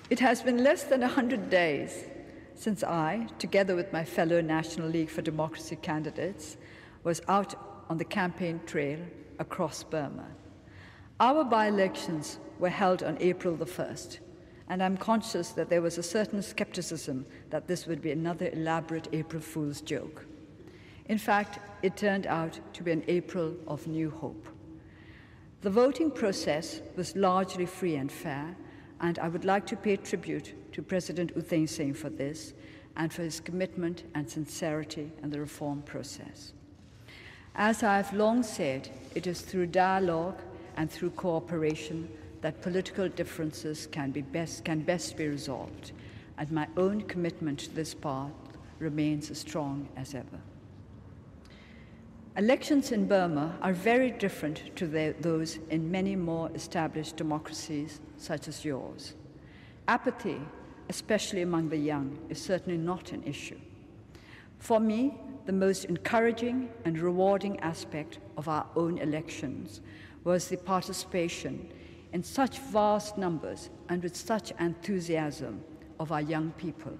It has been less than 100 days since I, together with my fellow National League for Democracy candidates, was out on the campaign trail across Burma. Our by-elections were held on April the 1st, and I'm conscious that there was a certain skepticism that this would be another elaborate April Fool's joke. In fact, it turned out to be an April of new hope. The voting process was largely free and fair, and I would like to pay tribute to President U Thein Sein for this and for his commitment and sincerity in the reform process. As I have long said, it is through dialogue and through cooperation that political differences can best be resolved, and my own commitment to this path remains as strong as ever. Elections in Burma are very different to those in many more established democracies such as yours. Apathy, especially among the young, is certainly not an issue. For me, the most encouraging and rewarding aspect of our own elections was the participation in such vast numbers and with such enthusiasm of our young people.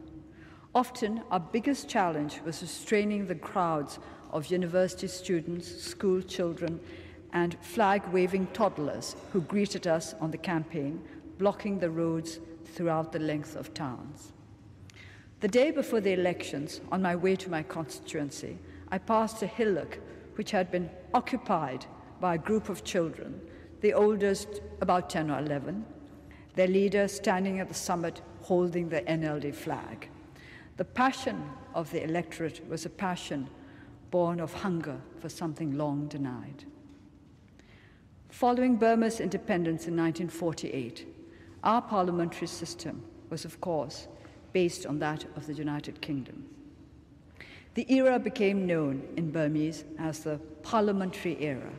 Often, our biggest challenge was restraining the crowds of university students, school children, and flag-waving toddlers who greeted us on the campaign, blocking the roads throughout the length of towns. The day before the elections, on my way to my constituency, I passed a hillock which had been occupied by a group of children, the oldest about 10 or 11, their leader standing at the summit holding the NLD flag. The passion of the electorate was a passion born of hunger for something long denied. Following Burma's independence in 1948, our parliamentary system was, of course, based on that of the United Kingdom. The era became known in Burmese as the parliamentary era,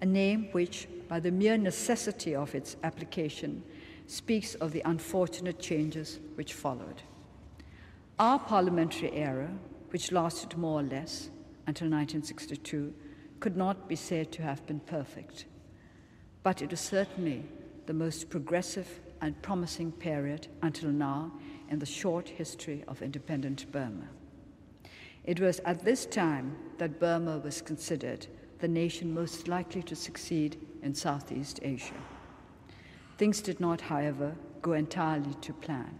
a name which, by the mere necessity of its application, speaks of the unfortunate changes which followed. Our parliamentary era, which lasted more or less until 1962, could not be said to have been perfect, but it is certainly the most progressive and promising period until now in the short history of independent Burma. It was at this time that Burma was considered the nation most likely to succeed in Southeast Asia. Things did not, however, go entirely to plan.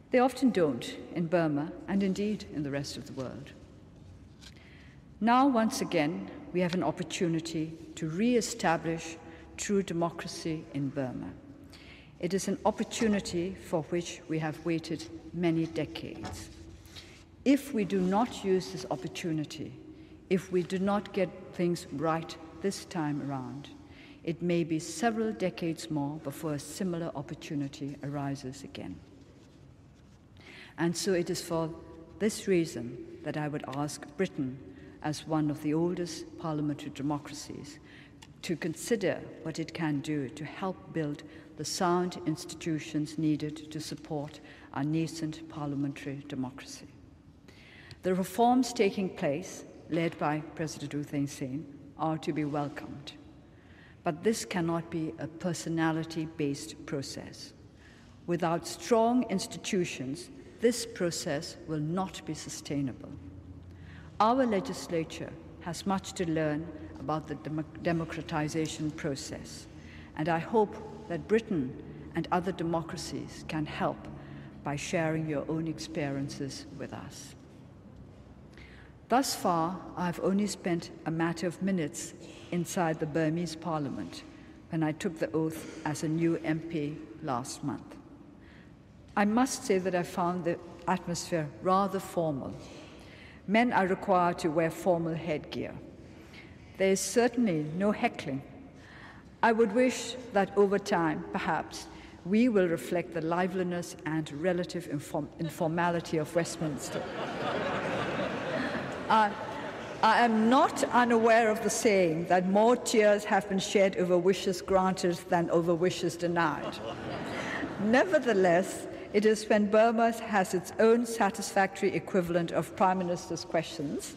They often don't in Burma and indeed in the rest of the world. Now, once again, we have an opportunity to re-establish true democracy in Burma. It is an opportunity for which we have waited many decades. If we do not use this opportunity, if we do not get things right this time around, it may be several decades more before a similar opportunity arises again. And so it is for this reason that I would ask Britain, as one of the oldest parliamentary democracies, to consider what it can do to help build the sound institutions needed to support our nascent parliamentary democracy. The reforms taking place, led by President U Thein Sein, are to be welcomed. But this cannot be a personality-based process. Without strong institutions, this process will not be sustainable. Our legislature has much to learn about the democratization process, and I hope that Britain and other democracies can help by sharing your own experiences with us. Thus far, I have only spent a matter of minutes inside the Burmese parliament when I took the oath as a new MP last month. I must say that I found the atmosphere rather formal. Men are required to wear formal headgear. There is certainly no heckling. I would wish that over time, perhaps, we will reflect the liveliness and relative informality of Westminster. I am not unaware of the saying that more tears have been shed over wishes granted than over wishes denied. Nevertheless, it is when Burma has its own satisfactory equivalent of Prime Minister's questions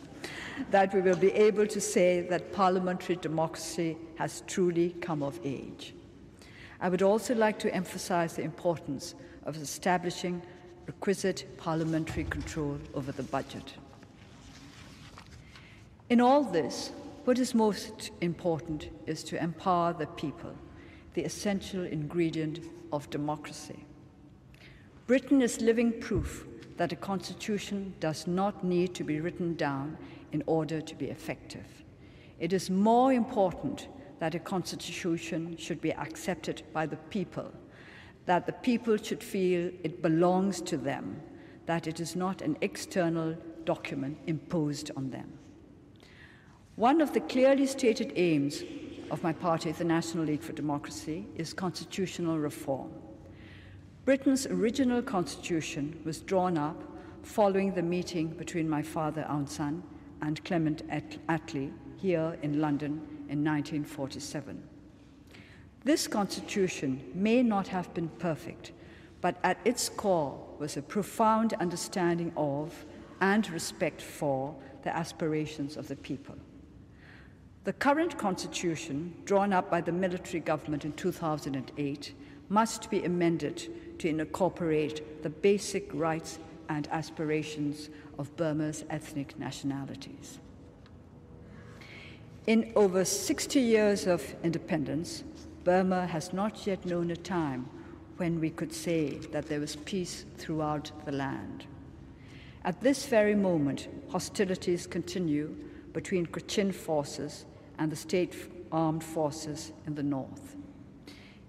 that we will be able to say that parliamentary democracy has truly come of age. I would also like to emphasize the importance of establishing requisite parliamentary control over the budget. In all this, what is most important is to empower the people, the essential ingredient of democracy. Britain is living proof that a constitution does not need to be written down in order to be effective. It is more important that a constitution should be accepted by the people, that the people should feel it belongs to them, that it is not an external document imposed on them. One of the clearly stated aims of my party, the National League for Democracy, is constitutional reform. Britain's original constitution was drawn up following the meeting between my father, Aung and Clement Attlee here in London in 1947. This constitution may not have been perfect, but at its core was a profound understanding of and respect for the aspirations of the people. The current constitution, drawn up by the military government in 2008, must be amended to incorporate the basic rights and aspirations of Burma's ethnic nationalities. In over 60 years of independence, Burma has not yet known a time when we could say that there was peace throughout the land. At this very moment, hostilities continue between Kachin forces and the state armed forces in the north.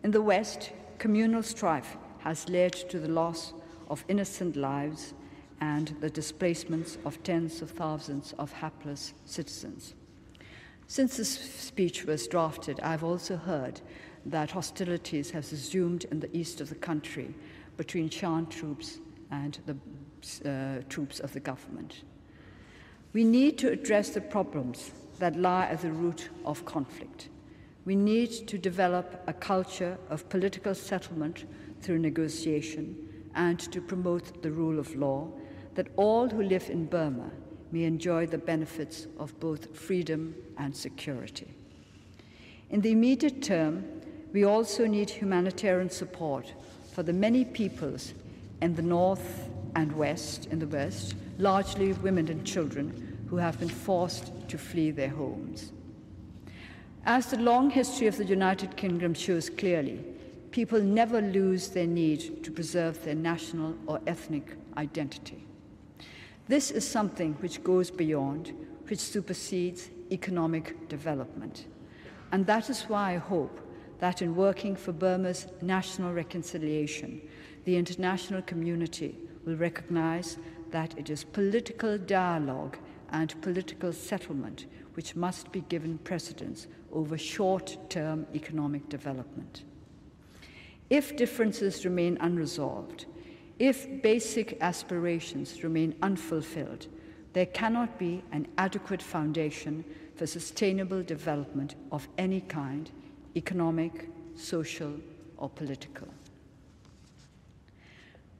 In the west, communal strife has led to the loss of innocent lives and the displacements of tens of thousands of hapless citizens. Since this speech was drafted, I've also heard that hostilities have resumed in the east of the country between Shan troops and the troops of the government. We need to address the problems that lie at the root of conflict. We need to develop a culture of political settlement through negotiation and to promote the rule of law, that all who live in Burma may enjoy the benefits of both freedom and security. In the immediate term, we also need humanitarian support for the many peoples in the north and west, in the west, largely women and children, who have been forced to flee their homes. As the long history of the United Kingdom shows clearly, people never lose their need to preserve their national or ethnic identity. This is something which goes beyond, which supersedes economic development. And that is why I hope that in working for Burma's national reconciliation, the international community will recognize that it is political dialogue and political settlement which must be given precedence over short-term economic development. If differences remain unresolved, if basic aspirations remain unfulfilled, there cannot be an adequate foundation for sustainable development of any kind, economic, social, or political.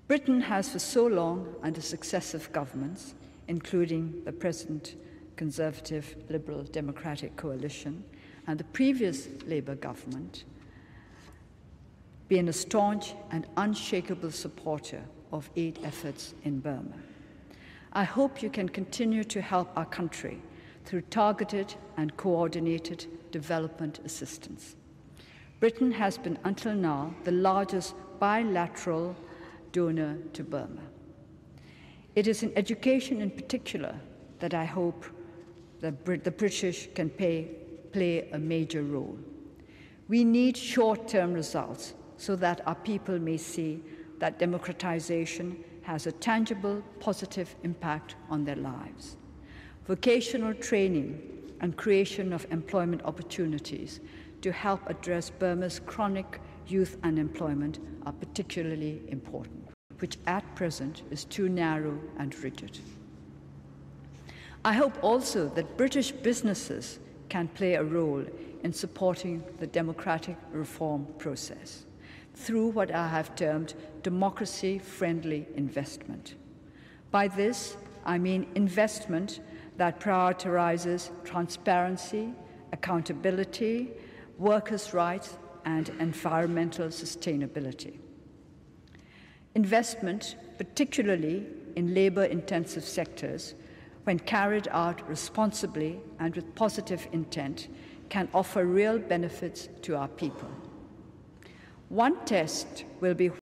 Britain has for so long, under successive governments, including the present Conservative Liberal Democratic coalition and the previous Labour government, been a staunch and unshakable supporter of aid efforts in Burma. I hope you can continue to help our country through targeted and coordinated development assistance. Britain has been until now the largest bilateral donor to Burma. It is in education in particular that I hope that the British can play a major role. We need short-term results so that our people may see that democratization has a tangible, positive impact on their lives. Vocational training and creation of employment opportunities to help address Burma's chronic youth unemployment are particularly important, which at present is too narrow and rigid. I hope also that British businesses can play a role in supporting the democratic reform process through what I have termed democracy-friendly investment. By this, I mean investment that prioritizes transparency, accountability, workers' rights, and environmental sustainability. Investment, particularly in labor-intensive sectors, when carried out responsibly and with positive intent, can offer real benefits to our people. One test will be